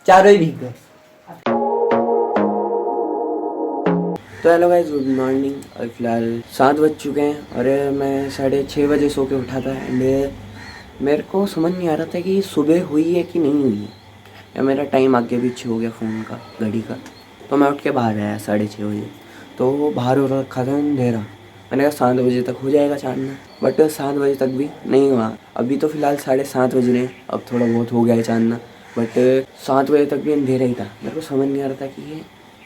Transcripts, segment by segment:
चारों ही भीग गए। तो हेलो गाइस, गुड मॉर्निंग। और फिलहाल 7 बज चुके हैं और मैं 6:30 बजे सो के उठा था। एंड मेरे को समझ नहीं आ रहा था कि सुबह हुई है कि नहीं हुई है, या मेरा टाइम आगे पीछे हो गया फ़ोन का, घड़ी का। तो मैं उठ के बाहर आया 6:30 बजे। तो वो बाहर हो रखा था अंधेरा। मैंने कहा 7 बजे तक हो जाएगा चांदना, बट 7 बजे तक भी नहीं हुआ। अभी तो फ़िलहाल 7:30 बज रहे हैं, अब थोड़ा बहुत हो गया है चांदना, बट 7 बजे तक भी अंधेरा ही था। मेरे को समझ नहीं आ रहा था कि ये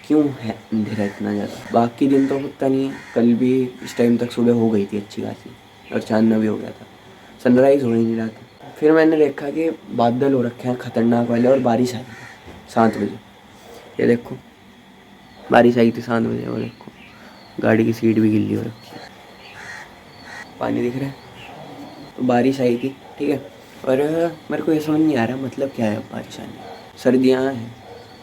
क्यों है अंधेरा इतना ज़्यादा। बाकी दिन तो होता नहीं है, कल भी इस टाइम तक सुबह हो गई थी अच्छी खासी और चांदना भी हो गया था, सनराइज़ हो ही नहीं रहा था। फिर मैंने देखा कि बादल हो रखे हैं खतरनाक वाले और बारिश आई थी 7 बजे। ये देखो बारिश आई थी 7 बजे, और देखो गाड़ी की सीट भी गिल्ली हो रखी है, पानी दिख रहा है। तो बारिश आई थी, ठीक है। और मेरे को ये समझ नहीं आ रहा मतलब क्या है बारिश आने। सर्दियाँ हैं,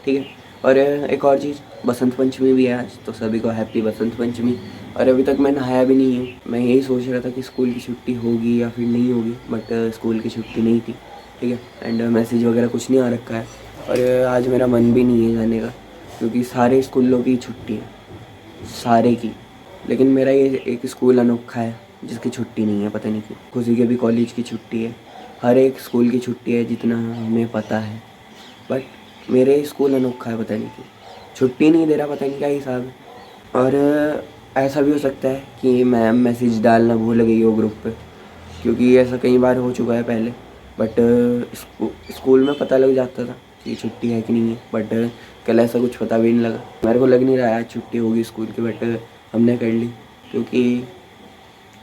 ठीक है। और एक और चीज़, बसंत पंचमी भी है आज, तो सभी को हैप्पी बसंत पंचमी। और अभी तक मैं नहाया भी नहीं हूँ। मैं यही सोच रहा था कि स्कूल की छुट्टी होगी या फिर नहीं होगी, बट स्कूल की छुट्टी नहीं थी, ठीक है। एंड मैसेज वगैरह कुछ नहीं आ रखा है। और आज मेरा मन भी नहीं है जाने का, क्योंकि सारे स्कूलों की छुट्टी है, सारे की। लेकिन मेरा ये एक स्कूल अनोखा है जिसकी छुट्टी नहीं है, पता नहीं क्यों। खुशी के भी कॉलेज की छुट्टी है, हर एक स्कूल की छुट्टी है जितना हमें पता है, बट मेरे स्कूल अनोखा है, पता नहीं क्यों छुट्टी नहीं दे रहा, पता नहीं क्या हिसाब है। और ऐसा भी हो सकता है कि मैम मैसेज डालना भूल गई हो ग्रुप पे, क्योंकि ऐसा कई बार हो चुका है पहले। बट स्कूल में पता लग जाता था कि छुट्टी है कि नहीं है, बट कल ऐसा कुछ पता भी नहीं लगा। मेरे को लग नहीं रहा आज छुट्टी होगी स्कूल की, बट हमने कर ली, क्योंकि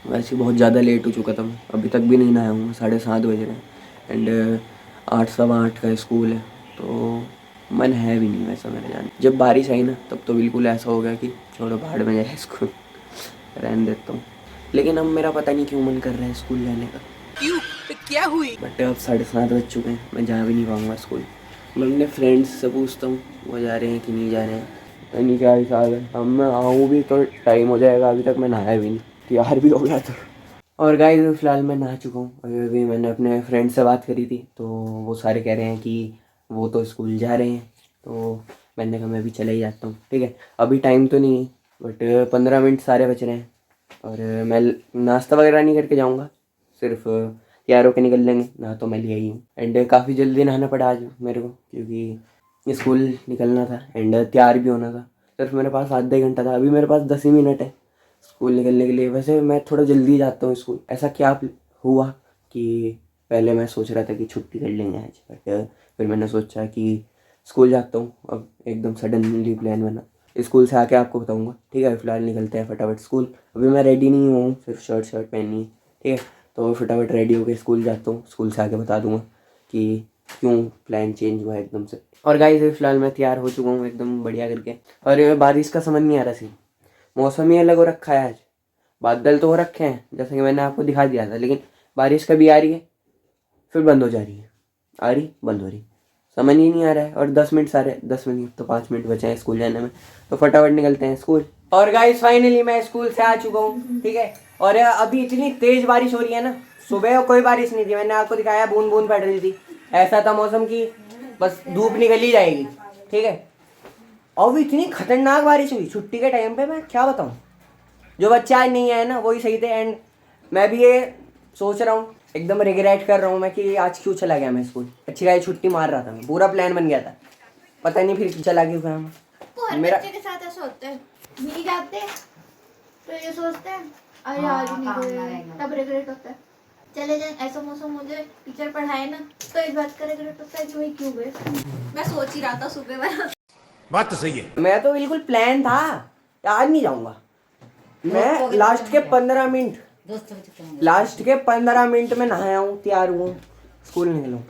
वैसे बहुत ज़्यादा लेट हो चुका था मैं। अभी तक भी नहीं नहाया हूँ, 7:30 बज रहे हैं। एंड 8 सवा 8 का स्कूल है, तो मन है भी नहीं वैसा मेरे जाने। जब बारिश आई ना, तब तो बिल्कुल ऐसा हो गया कि छोड़ो भाड़ में जाए स्कूल, रहने देता हूँ। लेकिन अब मेरा पता नहीं क्यों मन कर रहा है स्कूल जाने का। क्यों? क्या हुई? बट अब 7:30 बज चुके हैं, मैं जा भी नहीं पाऊँगा स्कूल। मैं अपने फ्रेंड्स से पूछता हूँ वो जा रहे हैं कि नहीं जा रहे हैं, पता नहीं क्या हिसाब है। अब मैं आऊँ भी तो टाइम हो जाएगा, अभी तक मैं नहाया भी नहीं, तैयार भी हो गया था। और गाइस फिलहाल मैं नहा चुका हूँ। अभी मैंने अपने फ्रेंड से बात करी थी, तो वो सारे कह रहे हैं कि वो तो स्कूल जा रहे हैं, तो मैंने कहा मैं भी चला ही जाता हूँ, ठीक है। अभी टाइम तो नहीं है, बट 15 मिनट सारे बच रहे हैं। और मैं नाश्ता वगैरह नहीं करके जाऊँगा, सिर्फ तैयार होकर निकल लेंगे। नहा तो मैं लिया ही हूँ। एंड काफ़ी जल्दी नहाना पड़ा आज मेरे को, क्योंकि स्कूल निकलना था एंड तैयार भी होना था। सिर्फ मेरे पास आधा घंटा था, अभी मेरे पास 10 ही मिनट है स्कूल निकलने के लिए। वैसे मैं थोड़ा जल्दी जाता हूँ स्कूल। ऐसा क्या हुआ कि पहले मैं सोच रहा था कि छुट्टी कर लेंगे आज, बट फिर मैंने सोचा कि स्कूल जाता हूँ। अब एकदम सडनली प्लान बना, स्कूल से आके आपको बताऊँगा, ठीक है। फिलहाल निकलते हैं फटाफट स्कूल। अभी मैं रेडी नहीं हुआ हूँ, सिर्फ शर्ट पहनी है, ठीक है। तो फटाफट रेडी होकर स्कूल जाता हूँ, स्कूल से आके बता दूँगा कि क्यों प्लान चेंज हुआ एकदम से। और गाइस फिलहाल मैं तैयार हो चुका हूँ एकदम बढ़िया करके। और बारिश का समझ नहीं आ रहा सी, मौसम ही अलग हो रखा है आज। बादल तो हो रखे हैं जैसे कि मैंने आपको दिखा दिया था, लेकिन बारिश कभी आ रही है फिर बंद हो जा रही है, आ रही बंद हो रही, समझ ही नहीं आ रहा है। और 10 मिनट सारे 10 मिनट तो 5 मिनट बचे हैं स्कूल जाने में, तो फटाफट निकलते हैं स्कूल। और गाइस फाइनली मैं स्कूल से आ चुका हूँ, ठीक है। और अभी इतनी तेज बारिश हो रही है ना, सुबह कोई बारिश नहीं थी, मैंने आपको दिखाया बूंद बूंद पड़ रही थी। ऐसा था मौसम की बस धूप निकल ही जाएगी, ठीक है। और इतनी खतरनाक बारिश हुई छुट्टी के टाइम पे, मैं क्या बताऊँ। जो बच्चे आज नहीं आए ना वही सही थे। एंड मैं भी ये सोच रहा हूँ, एकदम रिग्रेट कर रहा हूँ मैं कि आज क्यों चला गया मैं स्कूल। अच्छी खासी छुट्टी मार रहा था मैं, पूरा प्लान बन गया था, पता नहीं फिर चला क्यों गया मैं। मेरा बच्चे के साथ ऐसा होता है, मिल जाते हैं तो ये सोचते हैं अरे आज नहीं गए, तब रिग्रेट होता है। चले जाए, ऐसा मौसम हो जाए, टीचर पढ़ाए ना तो इस बात का रिग्रेट होता है कि वही क्यों गए। मैं सोच ही रहा था सुबह वाला। बात तो सही है। मैं तो बिल्कुल प्लान था आज नहीं जाऊंगा। मैं लास्ट के 15 मिनट में नहाया हूँ, तैयार हुआ, स्कूल निकलूँ,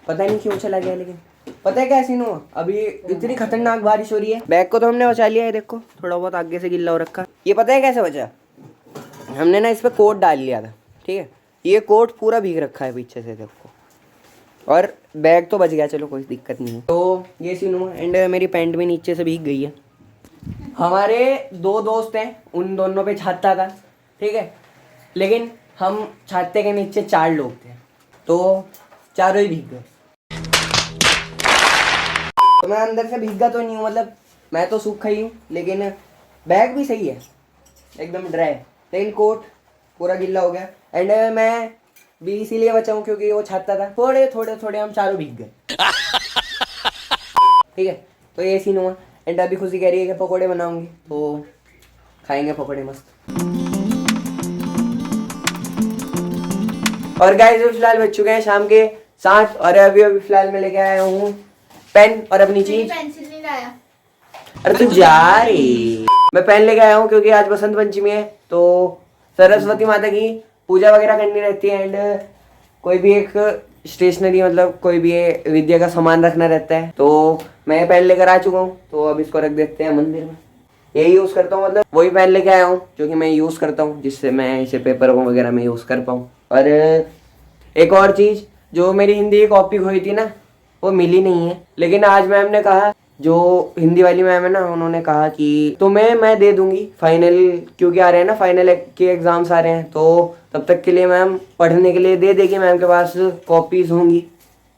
पता नहीं क्यों चला गया। लेकिन पता है क्या सीन हुआ, अभी इतनी खतरनाक बारिश हो रही है। बैग को तो हमने बचा लिया है, देखो थोड़ा बहुत आगे से गिल्ला हो रखा। ये पता है कैसे बचा, हमने ना इस पर कोट डाल लिया था, ठीक है। ये कोट पूरा भीग रखा है पीछे से, देखो। और बैग तो बच गया, चलो कोई दिक्कत नहीं है। तो ये सीन हुआ। एंड मेरी पैंट भी नीचे से भीग गई है। हमारे 2 दोस्त हैं, उन दोनों पे छाता था, ठीक है। लेकिन हम छाते के नीचे 4 लोग थे, तो चारों ही भीग गए। तो मैं अंदर से भीगा तो नहीं हूँ, मतलब मैं तो सूखा ही हूँ, लेकिन बैग भी सही है, एकदम ड्राई, लेकिन कोट पूरा गिल्ला हो गया। एंड मैं भी इसीलिए बचा हूँ क्योंकि वो छाता था, थोड़े थोड़े थोड़े हम चारों भीग गए। ठीक है, तो ये सीन हुआ। एंड अभी खुशी कह रही है कि पकोड़े बनाऊंगी, तो खाएंगे पकोड़े मस्त। और गाइस फिलहाल बज चुके हैं शाम के 7 और अभी फिलहाल मैं लेके आया हूँ पेन और अपनी चीज। पेंसिल नहीं लाया। अरे तू जा रही। मैं पेन लेके आया हूँ क्योंकि आज बसंत पंचमी है, तो सरस्वती माता की पूजा वगैरह करनी रहती है। एंड कोई भी एक स्टेशनरी, मतलब कोई भी विद्या का सामान रखना रहता है, तो मैं पेन लेकर आ चुका हूँ। तो अब इसको रख देते हैं मंदिर में। यही यूज करता हूँ, मतलब वही पेन लेके आया हूँ जो कि मैं यूज करता हूँ, जिससे मैं इसे पेपर वगैरह में यूज कर पाऊँ। और एक और चीज, जो मेरी हिंदी की कॉपी खोई थी ना, वो मिली नहीं है। लेकिन आज मैम ने कहा, जो हिंदी वाली मैम है ना, उन्होंने कहा कि तुम्हें मैं दे दूंगी फाइनल, क्योंकि आ रहे हैं ना फाइनल के एग्जाम्स आ रहे हैं, तो तब तक के लिए मैम पढ़ने के लिए दे देगी। मैम के पास कॉपीज होंगी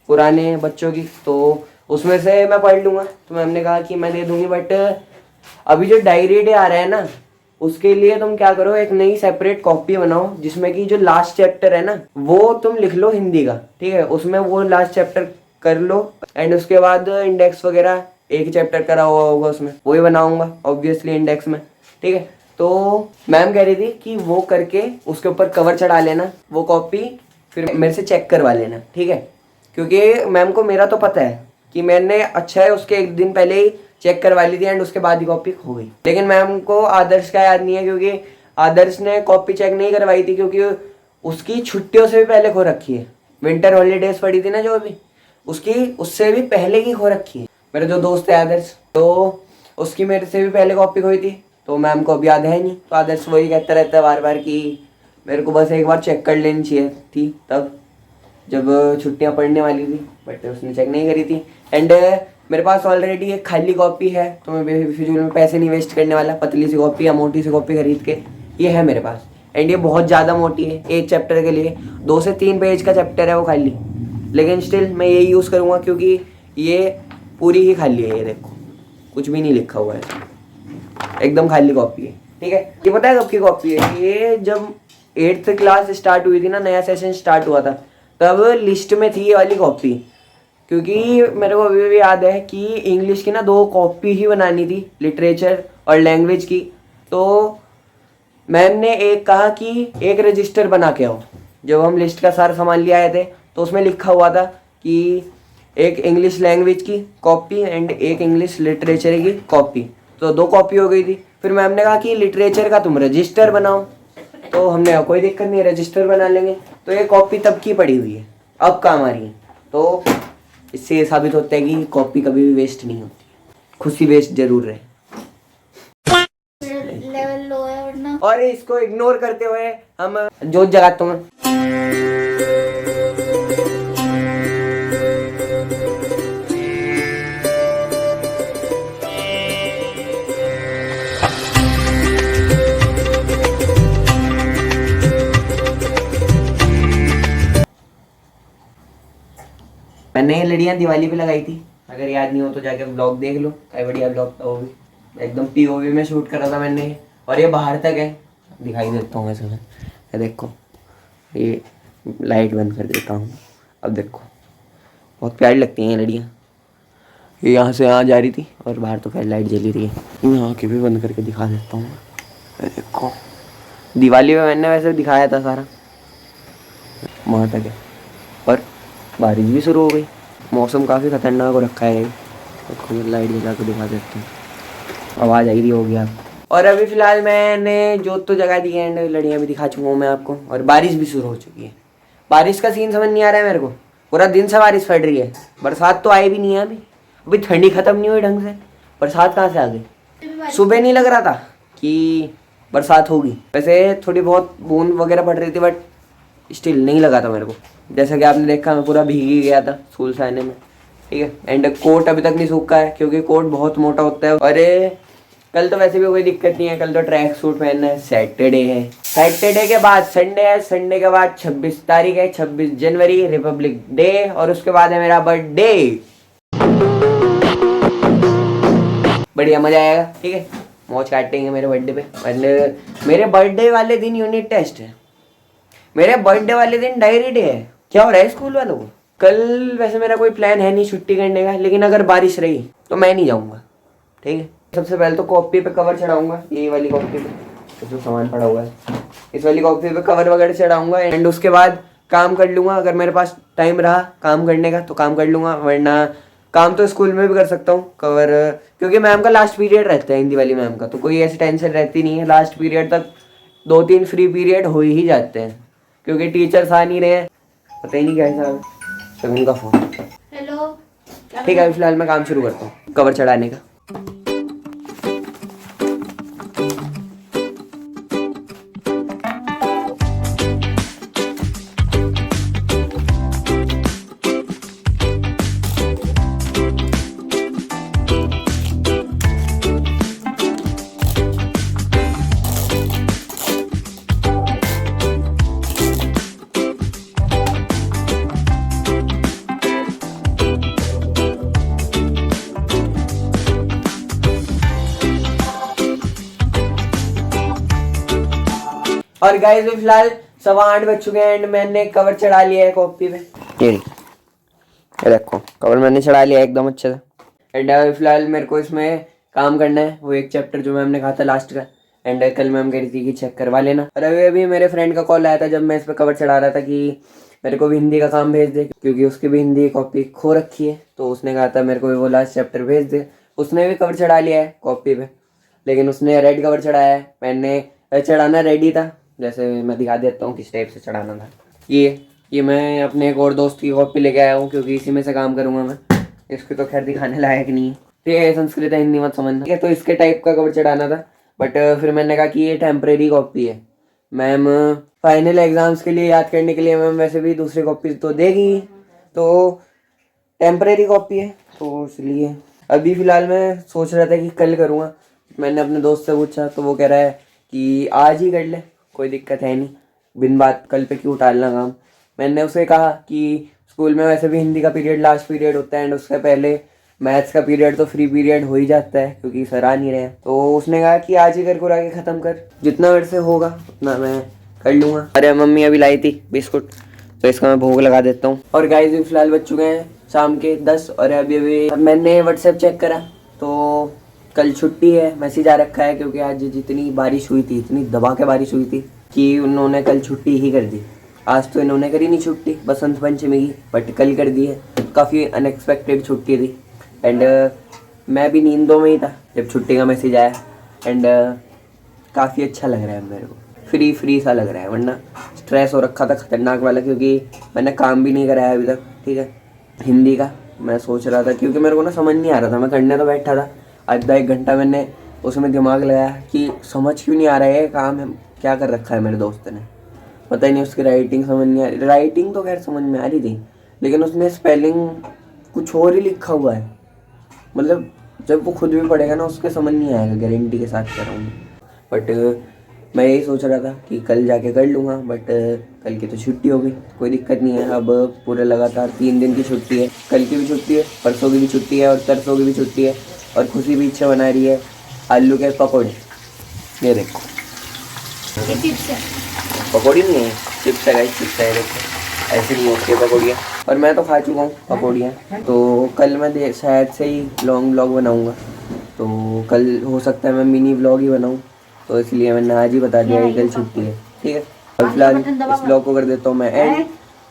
पुराने बच्चों की, तो उसमें से मैं पढ़ लूंगा। तो मैम ने कहा कि मैं दे दूंगी, बट अभी जो डायरी डे आ रहा है ना, उसके लिए तुम क्या करो, एक नई सेपरेट कॉपी बनाओ, जिसमें कि जो लास्ट चैप्टर है ना, वो तुम लिख लो हिंदी का। ठीक है, उसमें वो लास्ट चैप्टर कर लो। एंड उसके बाद इंडेक्स वगैरह एक चैप्टर करा हुआ होगा उसमें, वही बनाऊंगा ऑब्वियसली इंडेक्स में। ठीक है, तो मैम कह रही थी कि वो करके उसके ऊपर कवर चढ़ा लेना, वो कॉपी फिर मेरे से चेक करवा लेना। ठीक है, क्योंकि मैम को मेरा तो पता है कि मैंने अच्छा है उसके एक दिन पहले ही चेक करवा ली थी, एंड उसके बाद ही कॉपी खो गई। लेकिन मैम को आदर्श का याद नहीं है, क्योंकि आदर्श ने कॉपी चेक नहीं करवाई थी, क्योंकि उसकी छुट्टियों से भी पहले खो रखी है। विंटर हॉलीडेज पड़ी थी ना जो अभी, उसकी उससे भी पहले ही खो रखी है। मेरा जो दोस्त है आदर्श, तो उसकी मेरे से भी पहले कॉपी खोई थी, तो मैम को अभी याद है नहीं। तो आदर्श वही कहता रहता है बार बार कि मेरे को बस एक बार चेक कर लेनी चाहिए थी, तब जब छुट्टियां पड़ने वाली थी, बट उसने चेक नहीं करी थी। एंड मेरे पास ऑलरेडी एक खाली कॉपी है, तो मैं बेफिजूल में पैसे नहीं वेस्ट करने वाला। पतली सी कॉपी या मोटी सी कॉपी खरीद के ये है मेरे पास। एंड ये बहुत ज़्यादा मोटी है, एक चैप्टर के लिए 2 से 3 पेज का चैप्टर है वो खाली, लेकिन स्टिल मैं ये यूज़ करूँगा क्योंकि ये पूरी ही खाली है। ये देखो, कुछ भी नहीं लिखा हुआ है, एकदम खाली कॉपी है। ठीक है, ये पता है कब की कॉपी है? ये जब 8th क्लास स्टार्ट हुई थी ना, नया सेशन स्टार्ट हुआ था, तब लिस्ट में थी ये वाली कॉपी। क्योंकि मेरे को अभी भी याद है कि इंग्लिश की ना 2 कॉपी ही बनानी थी, लिटरेचर और लैंग्वेज की। तो मैम ने एक कहा कि एक रजिस्टर बना के आओ। जब हम लिस्ट का सारा सामान ले आए थे, तो उसमें लिखा हुआ था कि एक इंग्लिश लैंग्वेज की कॉपी एंड एक इंग्लिश लिटरेचर की कॉपी, तो 2 कॉपी हो गई थी। फिर मैम ने कहा कि लिटरेचर का तुम रजिस्टर बनाओ, तो हमने कहा कोई दिक्कत नहीं है, रजिस्टर बना लेंगे। तो ये कॉपी तब की पड़ी हुई है, अब काम आ रही है। तो इससे ये साबित होता है कि कॉपी कभी भी वेस्ट नहीं होती, खुशी वेस्ट जरूर रहे। लेवल लो है वरना। और इसको इग्नोर करते हुए हम जोत जगाते हैं। मैंने ये लड़ियाँ दिवाली पे लगाई थी, अगर याद नहीं हो तो जाके ब्लॉग देख लो, क्या बढ़िया ब्लॉग था वो भी, एकदम पीओवी में शूट करा था मैंने। और ये बाहर तक है, दिखाई देता हूँ वैसे मैं, ये देखो, ये लाइट बंद कर देता हूँ। अब देखो, बहुत प्यारी लगती हैं ये लड़ियाँ। ये यहाँ से यहाँ जा रही थी और बाहर तो पहले लाइट जली रही है। मैं यहाँ की भी बंद करके दिखा देता हूँ। ये देखो, दिवाली में मैंने वैसे दिखाया था सारा, वहाँ तक है। और बारिश भी शुरू हो गई, मौसम काफ़ी खतरनाक हो रखा है। देखो मैं लाइट जला के दिखा देता हूँ, आवाज़ आई रही होगी आपको। और अभी फ़िलहाल मैंने जोत तो जगा दी है एंड लड़ियाँ भी दिखा चुका हूँ मैं आपको, और बारिश भी शुरू हो चुकी है। बारिश का सीन समझ नहीं आ रहा है मेरे को, पूरा दिन से बारिश पड़ रही है। बरसात तो आई भी नहीं है अभी ठंडी ख़त्म नहीं हुई ढंग से, बरसात कहाँ से आ गई? सुबह नहीं लग रहा था कि बरसात होगी, वैसे थोड़ी बहुत बूंद वगैरह पड़ रही थी, बट स्टिल नहीं लगा था मेरे को। जैसा कि आपने देखा, मैं पूरा भीग ही गया था स्कूल से आने में। ठीक है, एंड कोट अभी तक नहीं सूखा है क्योंकि कोट बहुत मोटा होता है। और कल तो वैसे भी कोई दिक्कत नहीं है, कल तो ट्रैक सूट पहनना है, सैटरडे है, सैटरडे के बाद संडे है, संडे के बाद 26 तारीख है, 26 जनवरी रिपब्लिक डे, और उसके बाद है मेरा बर्थडे। बढ़िया मजा आएगा, ठीक है। मौज काटेंगे मेरे बर्थडे पे। एंड मेरे बर्थडे वाले दिन यूनिट टेस्ट है, मेरे बर्थडे वाले दिन डायरी डे है। क्या हो रहा है स्कूल वालों को? कल वैसे मेरा कोई प्लान है नहीं छुट्टी करने का, लेकिन अगर बारिश रही तो मैं नहीं जाऊँगा, ठीक है। सबसे पहले तो कॉपी पे कवर चढ़ाऊंगा, ये वाली कॉपी पे जो सामान पड़ा हुआ है, इस वाली कॉपी पे कवर वगैरह चढ़ाऊंगा। एंड उसके बाद काम कर लूँगा, अगर मेरे पास टाइम रहा काम करने का तो काम कर लूँगा, वरना काम तो स्कूल में भी कर सकता हूँ कवर, क्योंकि मैम का लास्ट पीरियड रहता है, हिंदी वाली मैम का, तो कोई ऐसी टेंशन रहती नहीं है। लास्ट पीरियड तक 2-3 फ्री पीरियड हो ही जाते हैं, क्योंकि टीचर्स आ नहीं रहे हैं। पता ही नहीं क्या है शगुन का फोन। हेलो, ठीक है, फिलहाल मैं काम शुरू करता हूँ कवर चढ़ाने का। और गाइस फिलहाल 8:15 बज चुके हैं एंड मैंने कवर चढ़ा लिया है कॉपी पे। ये देखो कवर मैंने चढ़ा लिया है एकदम अच्छे से। एंड फिलहाल मेरे को इसमें काम करना है, वो एक चैप्टर जो मैम ने कहा था लास्ट का। एंड कल मैम कह रही थी कि चेक करवा लेना। और अभी मेरे फ्रेंड का कॉल आया था जब मैं इस पर कवर चढ़ा रहा था कि मेरे को भी हिंदी का काम भेज दे, क्योंकि उसकी भी हिंदी कॉपी खो रखी है। तो उसने कहा था मेरे को भी वो लास्ट चैप्टर भेज दे। उसने भी कवर चढ़ा लिया है कॉपी पे, लेकिन उसने रेड कवर चढ़ाया है, मैंने चढ़ाना रेडी था। जैसे मैं दिखा देता हूँ किस टाइप से चढ़ाना था। ये मैं अपने एक और दोस्त की कॉपी लेके आया हूँ, क्योंकि इसी में से काम करूँगा मैं। इसकी तो खैर दिखाने लायक नहीं है, ठीक है, संस्कृत है हिंदी मत समझना, ठीक है। तो इसके टाइप का कवर चढ़ाना था, बट फिर मैंने कहा कि ये टेम्परेरी कॉपी है। मैम फाइनल एग्जाम्स के लिए याद करने के लिए मैम वैसे भी दूसरी कॉपी तो देगी, तो टेम्परेरी कॉपी है, तो इसलिए अभी फ़िलहाल मैं सोच रहा था कि कल करूँगा। मैंने अपने दोस्त से पूछा तो वो कह रहा है कि आज ही कर ले, कोई दिक्कत है नहीं, बिन बात कल पे क्यों टालना काम। मैंने उसे कहा कि स्कूल में वैसे भी हिंदी का पीरियड लास्ट पीरियड होता है, एंड उससे पहले मैथ्स का पीरियड तो फ्री पीरियड हो ही जाता है, क्योंकि सर आ नहीं रहे हैं। तो उसने कहा कि आज ही कर कुरा के ख़त्म कर, जितना मेरे से होगा उतना मैं कर लूँगा। अरे मम्मी अभी लाई थी बिस्कुट, तो इसका मैं भोग लगा देता हूँ। और गाइस भी फिलहाल बज चुके हैं शाम के 10, और अभी मैंने व्हाट्सएप चेक करा तो कल छुट्टी है, मैसेज आ रखा है, क्योंकि आज जितनी बारिश हुई थी, इतनी दबा के बारिश हुई थी कि उन्होंने कल छुट्टी ही कर दी। आज तो इन्होंने करी नहीं छुट्टी बसंत पंचमी की, बट कल कर दी है। काफ़ी अनएक्सपेक्टेड छुट्टी थी। एंड मैं भी नींदों में ही था जब छुट्टी का मैसेज आया। एंड काफ़ी अच्छा लग रहा है मेरे को, फ्री सा लग रहा है, वरना स्ट्रेस हो रखा था खतरनाक वाला, क्योंकि मैंने काम भी नहीं कराया अभी तक, ठीक है। हिंदी का मैं सोच रहा था, क्योंकि मेरे को ना समझ नहीं आ रहा था, मैं करने तो बैठा था आधा एक घंटा, मैंने उसमें दिमाग लगाया कि समझ क्यों नहीं आ रहा है काम है क्या कर रखा है मेरे दोस्त ने, पता ही नहीं। उसकी राइटिंग समझ नहीं आ रही, राइटिंग तो खैर समझ में आ रही थी, लेकिन उसमें स्पेलिंग कुछ और ही लिखा हुआ है। मतलब जब वो खुद भी पढ़ेगा ना उसके समझ नहीं आएगा, गारंटी के साथ कह रहा हूँ। बट मैं यही सोच रहा था कि कल जाके कर लूँगा, बट कल की तो छुट्टी हो गई, कोई दिक्कत नहीं है। अब पूरे लगातार 3 दिन की छुट्टी है, कल की भी छुट्टी है, परसों की भी छुट्टी है, और तरसों की भी छुट्टी है। और खुशी भी इच्छा बना रही है आलू के पकौड़े। ये देखो चिप्स है, पकौड़ी नहीं है, चिप्स है गाइस, चिप्स है, देखो ऐसे नहीं होती है पकौड़ियाँ। और मैं तो खा चुका हूँ पकौड़ियाँ, तो कल मैं शायद से ही लॉन्ग व्लॉग बनाऊँगा, तो कल हो सकता है मैं मिनी व्लॉग ही बनाऊँ, तो इसलिए मैंने आज ही बता दिया कि कल छुट्टी है, ठीक है। और फिलहाल इस व्लॉग को कर देता हूँ मैं एंड।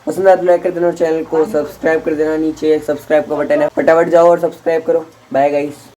पसंद आया तो लाइक कर देना और चैनल को सब्सक्राइब कर देना, नीचे एक सब्सक्राइब का बटन है, फटाफट जाओ और सब्सक्राइब करो। Bye guys.